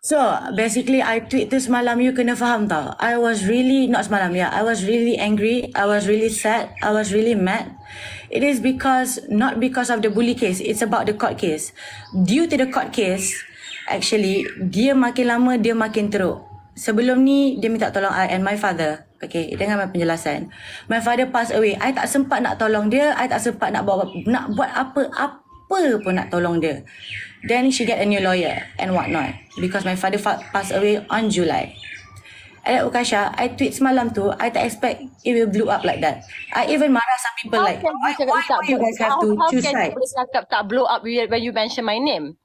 So basically I tweet tu semalam, you kena faham tau. I was really, not semalam ya, I was really angry, I was really sad, I was really mad. It is because, not because of the bully case, it's about the court case. Due to the court case, actually dia makin lama dia makin teruk. Sebelum ni dia minta tolong I and my father. Okay, dengan my penjelasan. My father passed away. I tak sempat nak tolong dia, I tak sempat nak buat apa-apa pun nak tolong dia. Then she get a new lawyer and whatnot because my father passed away on July. And Ukasha, I tweet semalam tu, I tak expect it will blow up like that. I even marah some people like, why you guys have to choose sides? How can you cakap tak blow up when you mention my name?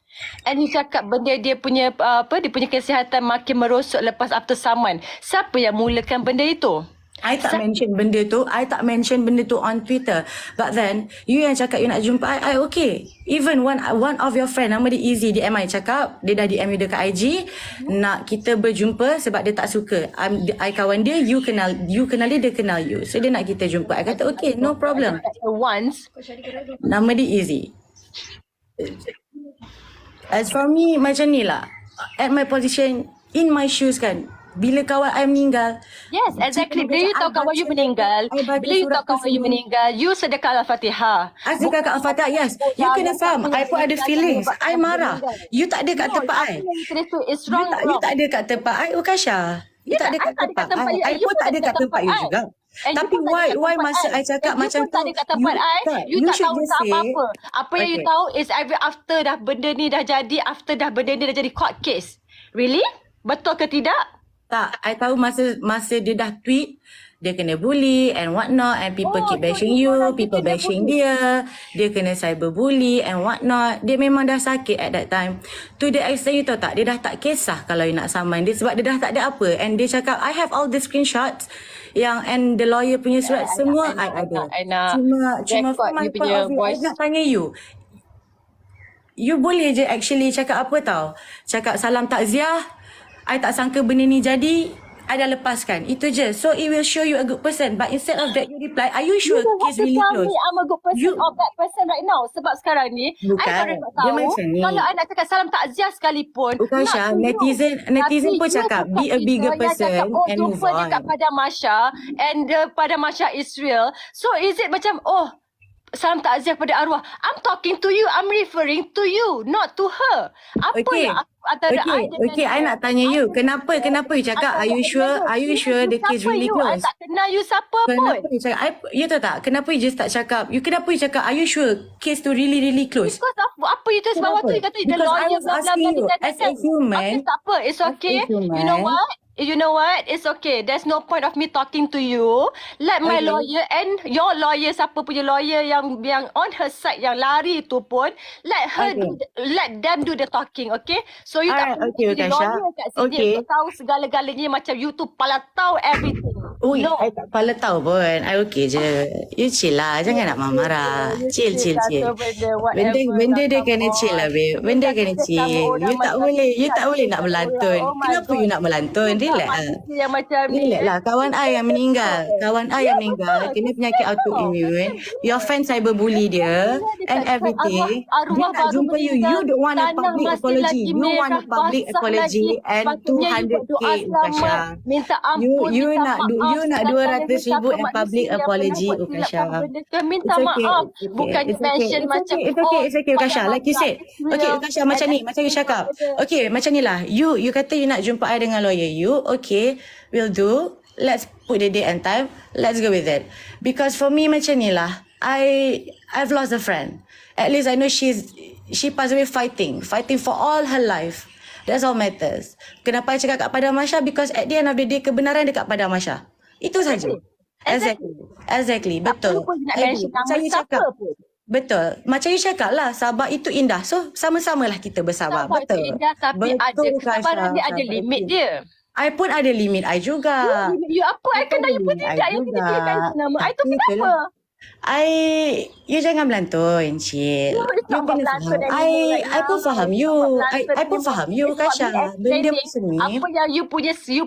And you cakap benda dia punya dia punya kesihatan makin merosot lepas after saman. Siapa yang mulakan benda itu? I tak mention benda tu. I tak mention benda tu on Twitter. But then, you yang cakap you nak jumpa I okay. Even one of your friend, nama dia Easy, DM I cakap, dia dah DM you dekat IG, nak kita berjumpa sebab dia tak suka. I kawan dia, you kenal dia kenal you. So, dia nak kita jumpa. I kata, okay, no problem. Once. Nama dia Easy. As for me, macam ni lah. At my position, in my shoes kan, bila kawan I meninggal. Yes, exactly. Bila you tahu kawan you meninggal, you sedekah Al-Fatihah. I sedekah Al-Fatihah, yes. You kena faham, I pun ada feelings. I marah. You tak ada kat tempat I. You tak ada kat tempat I, Ukasha. You tak ada kat tempat I. I pun tak ada kat tempat you juga. Tapi why masa I cakap macam tu, tak ada kat tempat you tak tahu apa-apa. Apa yang you tahu is after dah benda ni dah jadi, after dah benda ni dah jadi court case. Really? Betul ke tidak? Tak, I tahu masa dia dah tweet, dia kena bully and whatnot, and people keep bashing you, people bashing dia kena cyberbully and whatnot. Dia memang dah sakit at that time. To the extent, you tahu tak, dia dah tak kisah kalau you nak saman dia sebab dia dah tak ada apa. And dia cakap, I have all the screenshots and the lawyer punya surat semua I ada. Cuma from my point of view, I nak tanya you. You boleh je actually cakap apa tau. Cakap salam takziah, I tak sangka benda ni jadi, I dah lepaskan. Itu je. So it will show you a good person. But instead of that, you reply, are you sure case really close? I'm a good person or bad person right now. Sebab sekarang ni, I baru nak tahu. Kalau I nak cakap salam takziah sekalipun. Bukan Syah, netizen pun cakap, be a bigger person and move on. Dekat pada Masha and pada Masha Israel. So is it macam, salam takziah pada arwah. I'm talking to you. I'm referring to you, not to her. Apa yang antara I dengan I nak tanya you. Kenapa you cakap, are you sure the case really close? I tak kenal you siapa pun. Kenapa you cakap, you tahu tak, kenapa you just tak cakap, kenapa you cakap, are you sure case tu really close? Because of apa you tulis bawah tu, you kata the lawyer. Because I was asking you, as a human. Okay, tak apa, it's okay. You know what? It's okay. There's no point of me talking to you. Let my lawyer and your lawyer, siapa punya lawyer yang on her side yang lari tu pun, let them do the talking, okay? So you tak perlu jadi lawyer kat sini. You tahu segala-galanya macam you tu pala tahu everything. I tak pala tahu pun. I okay je. You chill lah. Jangan nak marah. Chill. Benda dia kena chill lah, babe. Benda kena chill. You tak boleh nak melantun. Kenapa you nak melantun? Relax lah. Kawan I yang meninggal. Kena penyakit autoimmune. Your fans cyberbully dia and everything. Dia nak jumpa you. You don't want a public apology. You want a public apology and 200k, Ukasha. You nak 200,000 and public apology, Ukasha. Minta maaf. Bukan mention macam It's okay, Ukasha. Like you said. Okay, Ukasha, macam ni. Macam you cakap. Okay, macam ni lah. You kata you nak jumpa I dengan lawyer you. Okay, will do. Let's put the date and time. Let's go with it. Because for me macam ni lah. I've lost a friend. At least I know she passed away fighting for all her life. That's all matters. Kenapa I cakap kat pada Masha? Because at the end of the day, kebenaran dekat pada Masha. Itu saja. Exactly. Betul. Macam you cakap. Betul. Macam you cakap lah, sabar itu indah. So, sama-samalah kita bersabar. Sabar betul. Itu indah, tapi kesabaran dia ada limit dia. I pun ada limit I juga. You apa? I kenal you pun tidak. Yang kita pilihkan nama. I tu kenapa? You jangan belantun, Cik. No, it's You not about kena belantun faham. anymore right I pun now. faham It's you. not about belantun I pun anymore. faham you, It's about me Kasha. Benda explaining macam ni. apa yang you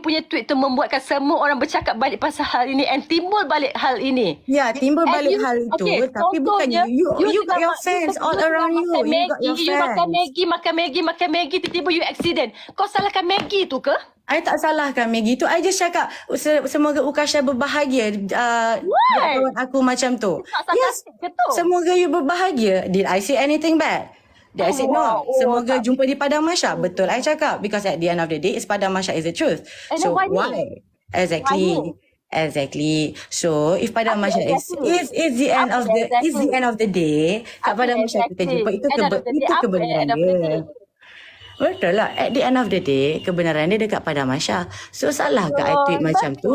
punya tweet tu membuatkan semua orang bercakap balik pasal hal ini and timbul balik hal ini. Ya, timbul And balik you, hal itu. okay, Tapi bukannya you got your fans all around you. You got your You makan fans. makan Maggi, tiba-tiba you accident. Kau salahkan Maggi tu ke? I tak salahkan Maggie tu. I just cakap semoga Ukasha berbahagia kawan aku macam tu. Tak Yes. sarkastik ke tu? Semoga you berbahagia. Did I say anything bad? Did I say no? Semoga jumpa di Padang Mahsyar. Betul I cakap. Because at the end of the day, it's Padang Mahsyar is the truth. And So then why? Exactly. So if Padang Mahsyar is the end of the day, kat Padang Mahsyar kita jumpa. Itu kebenaran dia. Betul lah. At the end of the day, kebenaran dia dekat Padang Mahsyar. So salah ke I tweet macam tu?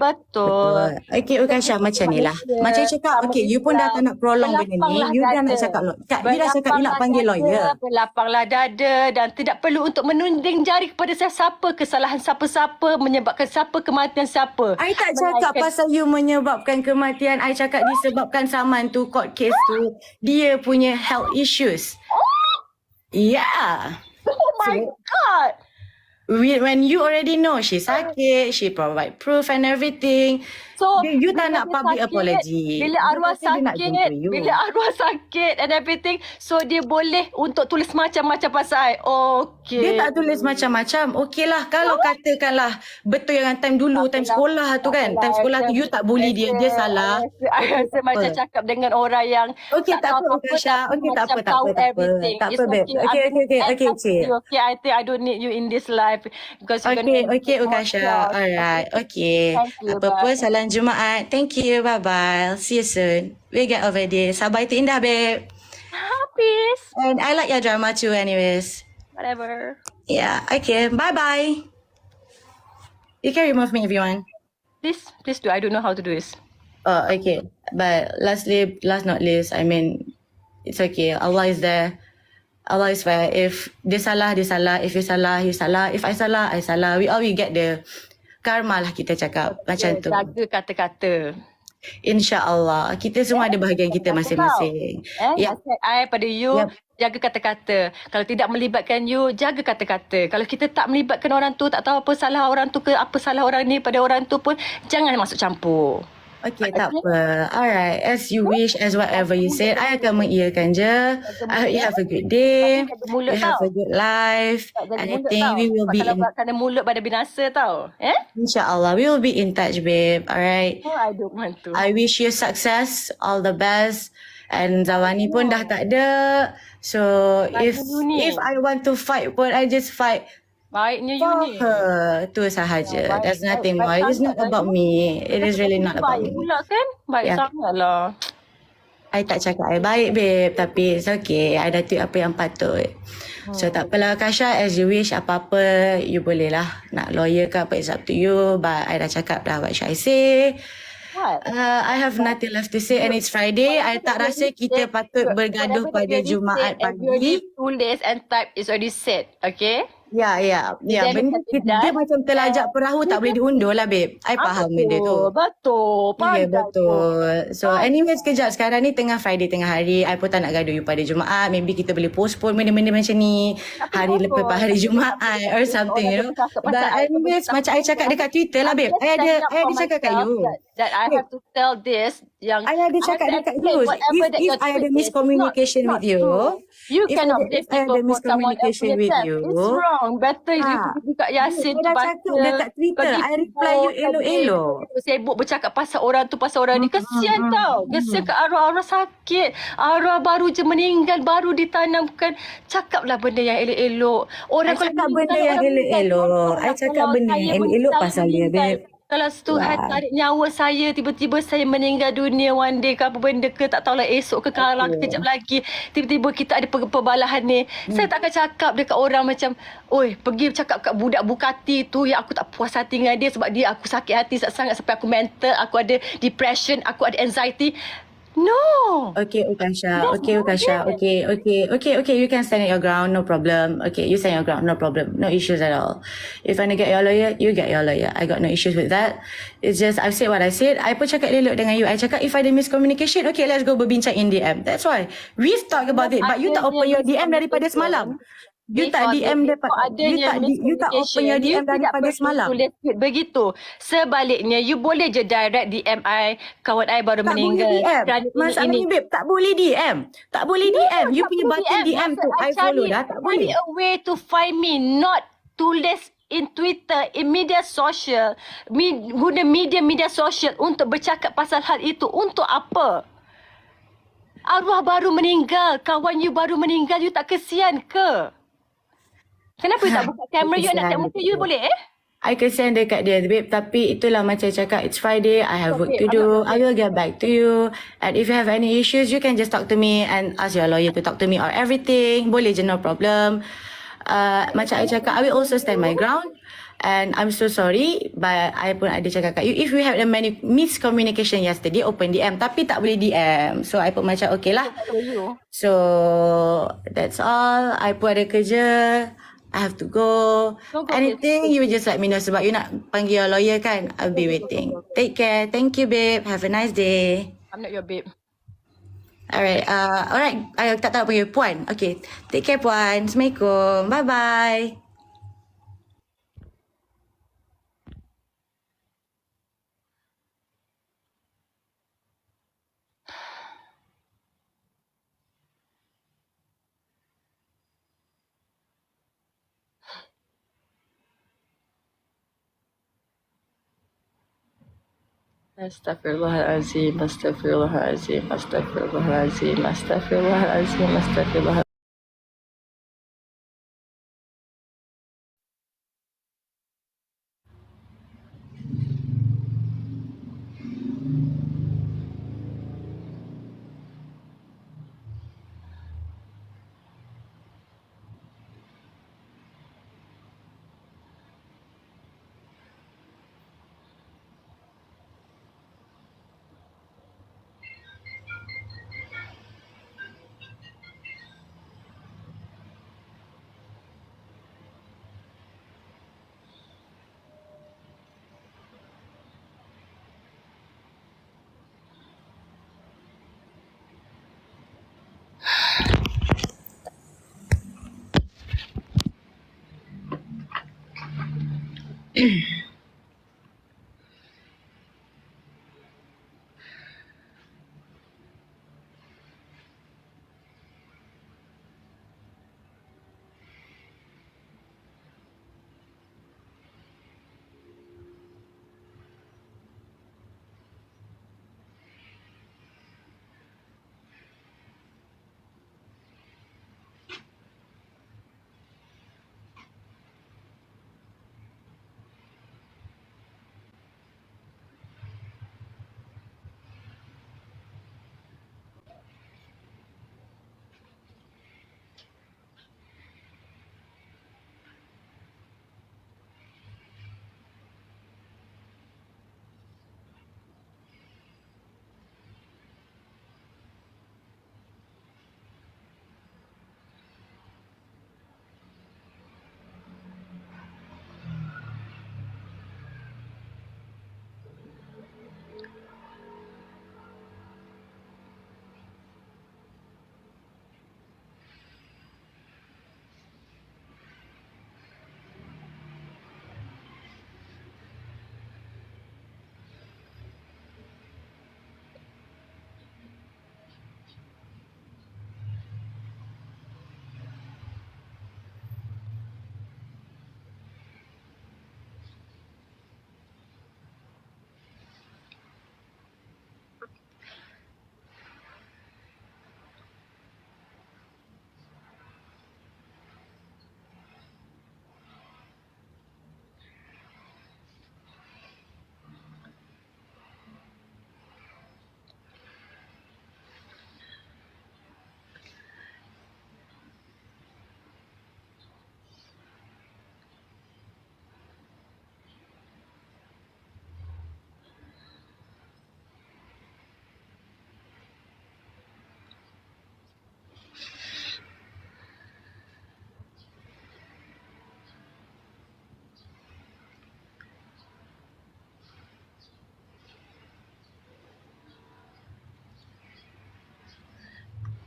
Betul. Okay, Ukasha macam ni lah. Macam cakap, okay, you pun dah tak nak prolong benda ni. You dah nak cakap, you dah cakap you nak panggil lawyer. Berlapanglah dada dan tidak perlu untuk menunding jari kepada siapa, kesalahan siapa-siapa, menyebabkan siapa, kematian siapa. I tak cakap pasal you menyebabkan kematian. I cakap disebabkan saman tu, court case tu, dia punya health issues. Yeah. Oh my God. When you already know she sakit, she provide proof and everything. So, you tak bila nak dia public sakit, apology. Bila arwah Dia nak jumpa sakit, you. bila arwah sakit and everything, so dia boleh untuk tulis macam-macam pasal I. Okay. Dia tak tulis macam-macam. Okey lah. Kalau katakanlah betul yang time dulu, time sekolah tu kan. Time sekolah tu you tak bully dia. Dia salah. I rasa macam cakap dengan orang yang Okey, tak apa, Ukasha. Okey, tak apa. Tak apa, babe. Okay, Cik. Okay, I think I don't need you in this life because you're Okay, Ukasha. Alright. Okay. Thank you, Apa pun, bye. salam Jumaat. Thank you. Bye-bye. I'll see you soon. We'll get over this. Sabar itu indah, babe. Peace. And I like your drama too anyways. Whatever. Yeah, okay. Bye-bye. You can remove me if you want. Please do. I don't know how to do this. Oh, okay. But last not least, I mean, it's okay. Allah is there. Allah is fair. If dia salah, dia salah. If you salah, you salah. If I salah, I salah. We all will get the karma lah kita cakap. Macam tu. Jaga kata-kata. InsyaAllah. Kita semua ada bahagian kita masing-masing. Yep. I pada you, jaga kata-kata. Kalau tidak melibatkan you, jaga kata-kata. Kalau kita tak melibatkan orang tu, tak tahu apa salah orang tu ke, apa salah orang ni pada orang tu pun, jangan masuk campur. Okay, tak apa. Alright, as you wish, as whatever you said, I akan mengiyakan je. I hope you have a good day. You have a good life. And I think we will be in... Kalau mulut pada binasa tau. InsyaAllah, we will be in touch, babe. Alright. Oh, I don't want to. I wish you success, all the best. And Zawani pun dah tak ada. So, if I want to fight pun, I just fight. Baiknya you ni. Tu sahaja. There's nothing more. It is not about me. It is really not about me. Baik pula kan? Baik sangatlah. I tak cakap I baik, babe. Tapi it's okay. I dah tweet apa yang patut. So tak apalah, Kasha. As you wish, apa-apa you boleh lah. Nak lawyer ke apa, it's up to you. But I dah cakap dah what should I say. I have nothing left to say and it's Friday. I tak rasa kita patut bergaduh pada Jumaat pagi. Tulis and type is already set. Okay? Ya. Benda dia macam terlajak perahu, tak boleh diundur lah, babe. I faham benda tu. Betul. Ya, betul. So anyways, kejap. Sekarang ni tengah Friday, tengah hari. I pun tak nak gaduh you pada Jumaat. Maybe kita boleh postpone benda-benda macam ni. Hari lepas hari Jumaat or something, you know. But anyways, macam I cakap dekat Twitter lah, babe. I ada cakap kat you. That I have to tell this. Yang I ada cakap dekat you. If I ada miscommunication with you. You cannot blame people for someone else. It's wrong. Better you buka Yasin tu baca. Dekat Twitter, I reply you elok-elok. Sibuk bercakap pasal orang tu, pasal orang ni. Kesian tau. Kesian ke arwah-arwah sakit. Arwah baru je meninggal, baru ditanamkan. Cakaplah benda yang elok-elok. I cakap benda yang elok-elok. I cakap benda yang elok-elok pasal dia, babe. Kalau Tuhan tarik nyawa saya, tiba-tiba saya meninggal dunia one day ke apa benda ke, tak tahulah esok ke kalang kejap lagi, tiba-tiba kita ada perbalahan ni. Saya tak akan cakap dekat orang macam, oi, pergi cakap kat budak Bugatti tu yang aku tak puas hati dengan dia sebab dia aku sakit hati sangat sampai aku mental, aku ada depression, aku ada anxiety. No. Okay, Ukasha. That's Okay, not Ukasha. it. Okay. You can stand at your ground, no problem. Okay, you stand your ground, no problem. No issues at all. If you want to get your lawyer, you get your lawyer. I got no issues with that. It's just, I've said what I said. I pun cakap elok dengan you. I cakap, if ada miscommunication, okay, let's go berbincang in DM. That's why. We've talked about it. But you tak open your DM daripada semalam. You tak DM dapat. You tak open your DM daripada semalam. Tulis begitu. Sebaliknya, you boleh je direct DM I, kawan I baru Tak boleh meninggal. DM. Kerana Masalah ini. ni, babe, tak boleh DM. Tak boleh DM. You tak punya boleh button DM tu, I follow dah. Tak boleh. Cari a way to find me, not tulis in Twitter, in media sosial, guna media sosial untuk bercakap pasal hal itu. Untuk apa? Arwah baru meninggal, kawan you baru meninggal, you tak kesian ke? Kenapa you tak buka kamera you nak tengok muka you boleh I kesian dekat dia, babe. Tapi itulah macam cakap, it's Friday, I have work to do. I will get back to you. And if you have any issues, you can just talk to me and ask your lawyer to talk to me or everything. Boleh je, no problem. Macam I cakap, I will also stand my ground. And I'm so sorry, but I pun ada cakap kat you, if we had a miscommunication yesterday, open DM. Tapi tak boleh DM. So, I pun macam, okay lah. So, that's all. I pun ada kerja. I have to go. Anything, you just let me know. Sebab you nak panggil your lawyer kan? I'll be waiting. Take care. Thank you, babe. Have a nice day. I'm not your babe. Alright. I tak tahu panggil Puan. Okay. Take care, Puan. Assalamualaikum. Bye-bye. Astaghfirullahalazim, astaghfirullahalazim, astaghfirullahalazim, astaghfirullahalazim, astaghfirullahalazim.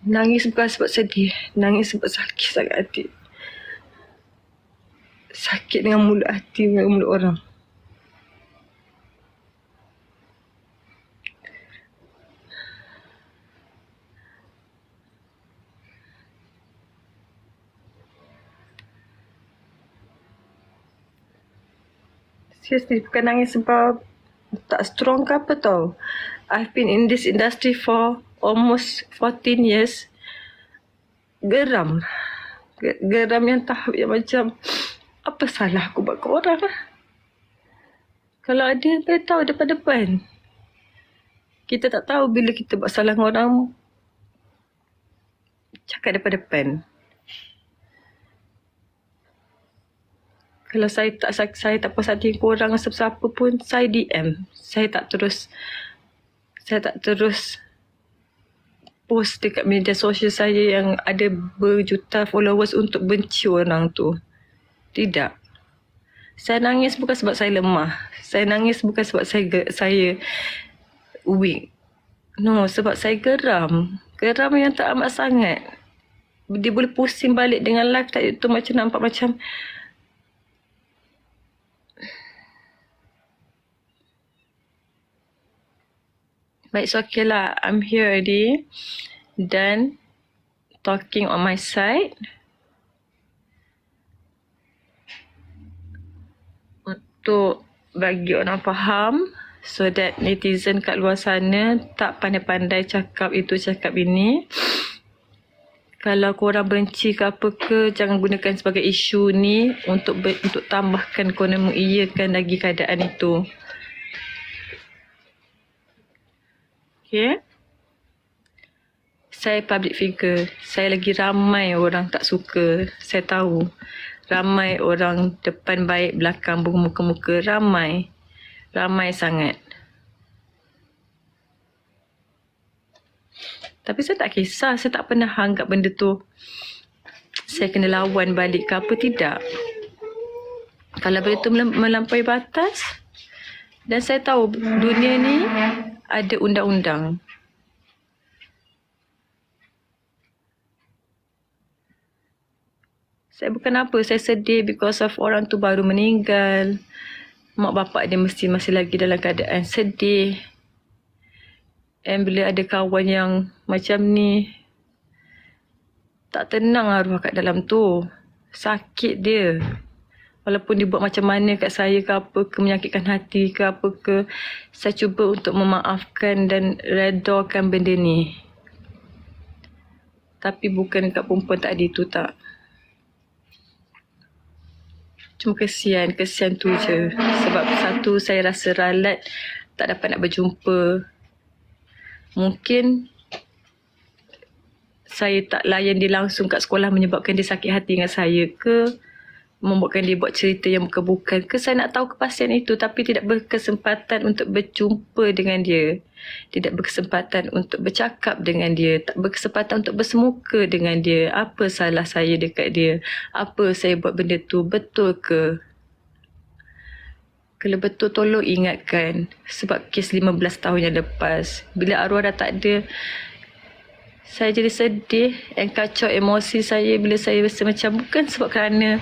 Nangis bukan sebab sedih. Nangis sebab sakit sangat hati. Sakit dengan mulut hati, dengan mulut orang. Seriously, bukan nangis sebab tak strong ke apa tau. I've been in this industry for almost 14 years. Geram. Geram yang tahap yang macam, apa salah aku buat ke orang lah. Kalau ada, beritahu depan-depan. Kita tak tahu bila kita buat salah dengan orang, cakap depan-depan. Kalau saya tak puas hati korang siapa pun, saya DM. Saya tak terus post dekat media sosial saya yang ada berjuta followers untuk benci orang tu. Tidak. Saya nangis bukan sebab saya lemah. Saya nangis bukan sebab saya weak. No, sebab saya geram. Geram yang tak amat sangat. Dia boleh pusing balik dengan live tadi tu, macam nampak macam baik, so okay lah. I'm here already. Done talking on my side. Untuk bagi orang faham, so that netizen kat luar sana tak pandai-pandai cakap itu, cakap ini. Kalau korang benci ke apa ke, jangan gunakan sebagai isu ni untuk tambahkan korang mengiyakan lagi keadaan itu. Okay. Saya public figure. Saya lagi ramai orang tak suka. Saya tahu. Ramai orang depan baik, belakang muka-muka. Ramai. Ramai sangat. Tapi saya tak kisah. Saya tak pernah anggap benda tu saya kena lawan balik ke apa. Tidak. Kalau benda tu melampaui batas, dan saya tahu dunia ni ada undang-undang. Saya bukan apa, saya sedih because of orang tu baru meninggal. Mak bapak dia masih lagi dalam keadaan sedih. And bila ada kawan yang macam ni, tak tenang arwah kat dalam tu. Sakit dia. Walaupun dia buat macam mana kat saya ke apa ke, menyakitkan hati ke apa ke, saya cuba untuk memaafkan dan redakan benda ni. Tapi bukan kat perempuan tadi tu, tak. Cuma kesian tu je. Sebab satu, saya rasa ralat tak dapat nak berjumpa. Mungkin saya tak layan dia langsung kat sekolah menyebabkan dia sakit hati dengan saya ke, membuatkan dia buat cerita yang bukan-bukan ke, saya nak tahu kepastian itu, tapi tidak berkesempatan untuk berjumpa dengan dia, tidak berkesempatan untuk bercakap dengan dia, tak berkesempatan untuk bersemuka dengan dia. Apa salah saya dekat dia? Apa saya buat benda tu? Betul ke? Kalau betul, tolong ingatkan. Sebab kes 15 tahun yang lepas, bila arwah dah tak ada, saya jadi sedih dan kacau emosi saya bila saya rasa macam, bukan sebab kerana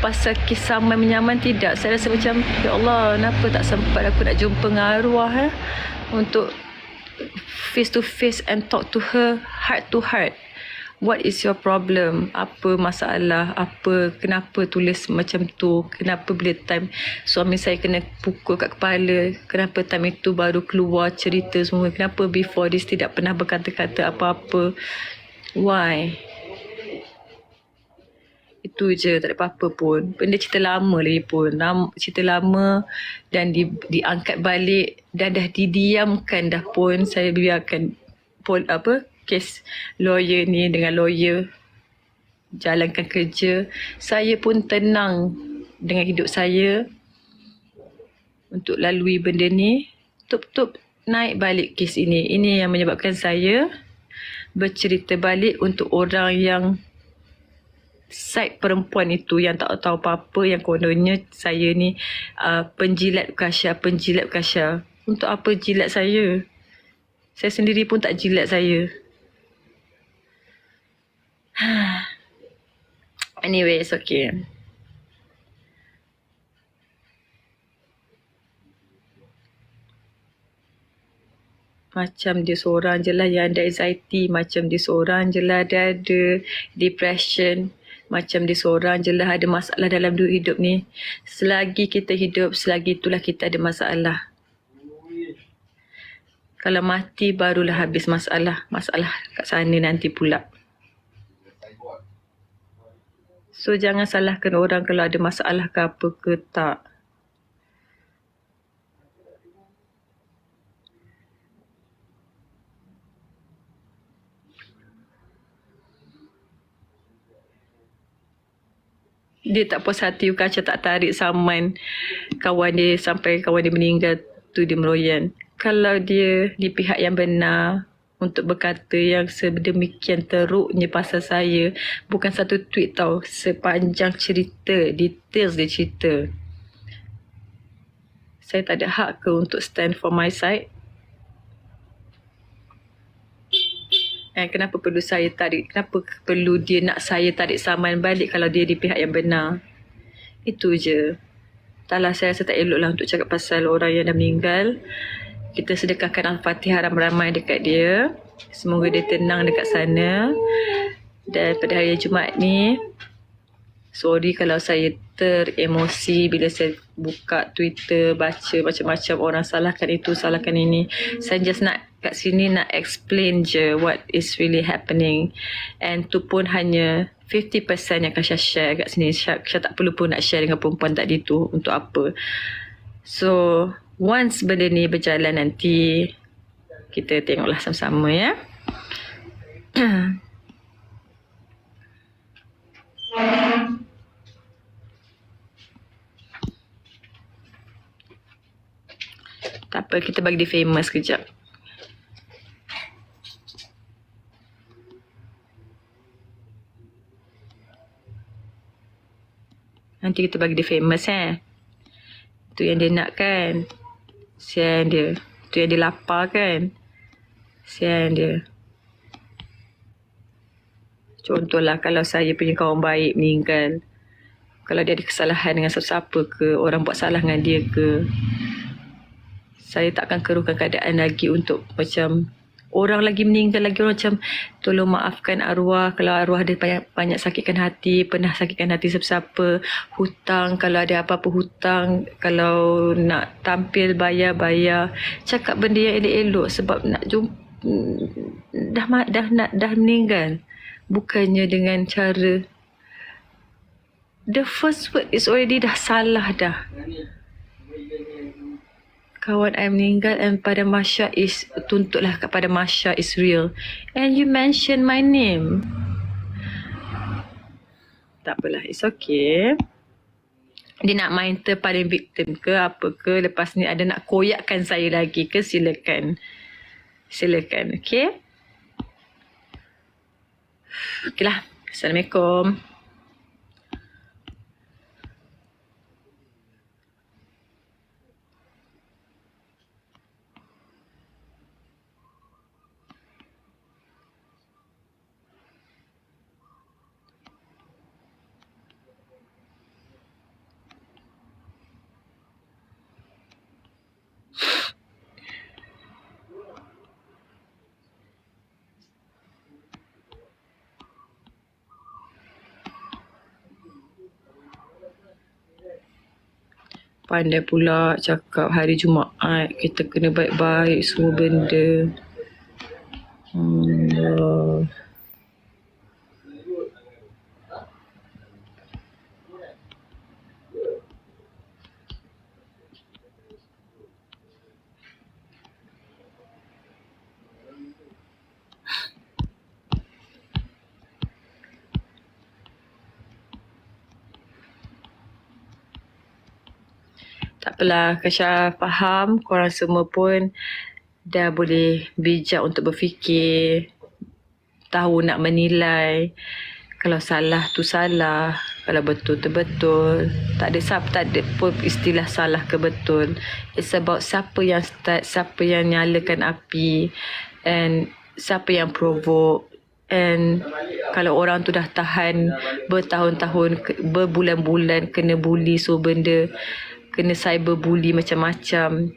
pasal kisah menyaman, tidak. Saya rasa macam, ya Allah, kenapa tak sempat aku nak jumpa dengan arwah untuk face to face and talk to her heart to heart. What is your problem? Apa masalah? Kenapa tulis macam tu? Kenapa bila time suami saya kena pukul kat kepala, kenapa time itu baru keluar cerita semua? Kenapa before this tidak pernah berkata-kata apa-apa? Why? Itu je, tak ada apa-apa pun. Benda cerita lama lagi pun. Cerita lama dan diangkat balik dan dah didiamkan dah pun. Saya biarkan kes lawyer ni dengan lawyer jalankan kerja. Saya pun tenang dengan hidup saya untuk lalui benda ni. Tup-tup naik balik kes ini. Ini yang menyebabkan saya bercerita balik untuk orang yang side perempuan itu yang tak tahu apa-apa, yang kononnya saya ni penjilat Kasha. Untuk apa jilat saya? Saya sendiri pun tak jilat saya. Anyway, it's okay. Macam dia seorang je lah yang ada anxiety. Macam dia seorang je lah dia ada depression. Macam dia seorang je lah ada masalah dalam hidup ni. Selagi kita hidup, selagi itulah kita ada masalah. Kalau mati barulah habis masalah. Masalah kat sana nanti pula. So jangan salahkan orang kalau ada masalah ke apa ke tak. Dia tak puas hati bukan macam tak tarik saman kawan dia sampai kawan dia meninggal tu dia meroyan. Kalau dia di pihak yang benar untuk berkata yang sedemikian teruknya pasal saya, bukan satu tweet tau, sepanjang cerita, details dia cerita. Saya tak ada hak ke untuk stand for my side? Kenapa perlu saya tarik, kenapa perlu dia nak saya tarik saman balik kalau dia di pihak yang benar? Itu je. Taklah saya rasa tak elok lah untuk cakap pasal orang yang dah meninggal. Kita sedekahkan Al-Fatihah ramai-ramai dekat dia. Semoga dia tenang dekat sana. Dan pada hari Jumaat ni, sorry kalau saya teremosi bila saya buka Twitter, baca macam-macam orang salahkan itu, salahkan ini. Saya just nak kat sini nak explain je what is really happening. And tu pun hanya 50% yang akan saya share kat sini. Saya tak perlu pun nak share dengan perempuan tadi tu. Untuk apa? So, once benda ni berjalan nanti, kita tengoklah sama-sama ya. Tak apa, kita bagi dia famous kejap. Nanti kita bagi dia famous Tu yang dia nak kan. Sian dia. Tu yang dia lapar kan. Sian dia. Contohlah kalau saya punya kawan baik meninggal. Kalau dia ada kesalahan dengan sesiapa ke, orang buat salah dengan dia ke, saya tak akan keruhkan keadaan lagi untuk macam orang lagi meninggal lagi orang macam tolong maafkan arwah. Kalau arwah ada banyak sakitkan hati, pernah sakitkan hati siapa-siapa, hutang, kalau ada apa-apa hutang, kalau nak tampil bayar. Cakap benda yang elok-elok sebab nak jumpa dah meninggal. Bukannya dengan cara the first word is already dah salah dah. Kawan I meninggal and pada Masya is, tuntutlah kepada Masya is real. And you mention my name. Tak apalah, it's okay. Dia nak main terpaling victim ke apa ke, lepas ni ada nak koyakkan saya lagi ke, silakan. Silakan, okay? Okay lah, Assalamualaikum. Pandai pula cakap hari Jumaat kita kena baik-baik semua benda. Allah. Tak apalah, Kasha faham korang semua pun dah boleh bijak untuk berfikir, tahu nak menilai. Kalau salah tu salah, kalau betul tu betul. Tak ada pun istilah salah ke betul. It's about siapa yang start, siapa yang nyalakan api, and siapa yang provoke. And kalau orang tu dah tahan bertahun-tahun, berbulan-bulan kena bully so benda, kena cyberbully macam-macam,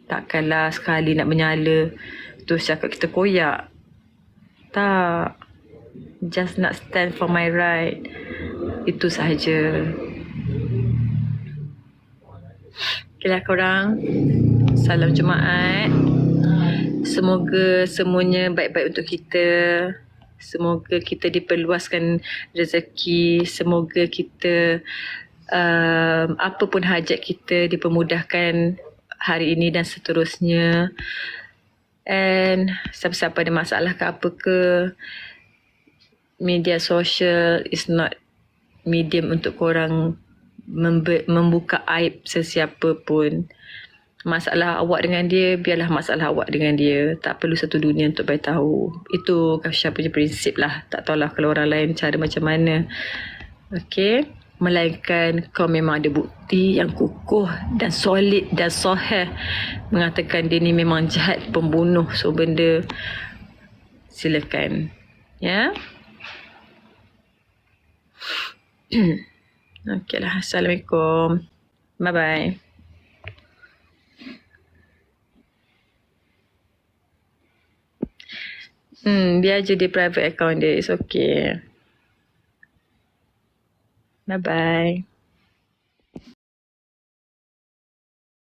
takkanlah sekali nak menyala terus cakap kita koyak. Tak. Just nak stand for my right. Itu sahaja. Okeylah korang. Salam Jumaat. Semoga semuanya baik-baik untuk kita. Semoga kita diperluaskan rezeki. Semoga kita apa pun hajat kita dipermudahkan hari ini dan seterusnya. And siapa-siapa ada masalah ke apa ke, media sosial is not medium untuk korang membuka aib sesiapa pun. Masalah awak dengan dia, biarlah masalah awak dengan dia. Tak perlu satu dunia untuk beritahu. Itu Kafsyah punya prinsip lah. Tak tahulah kalau orang lain cara macam mana. Okay. Melainkan kau memang ada bukti yang kukuh dan solid dan sahih mengatakan dia ni memang jahat, pembunuh. So benda, silakan. Ya. Okeylah. Assalamualaikum. Bye-bye. Biar je dia private account dia. It's okay. Bye-bye.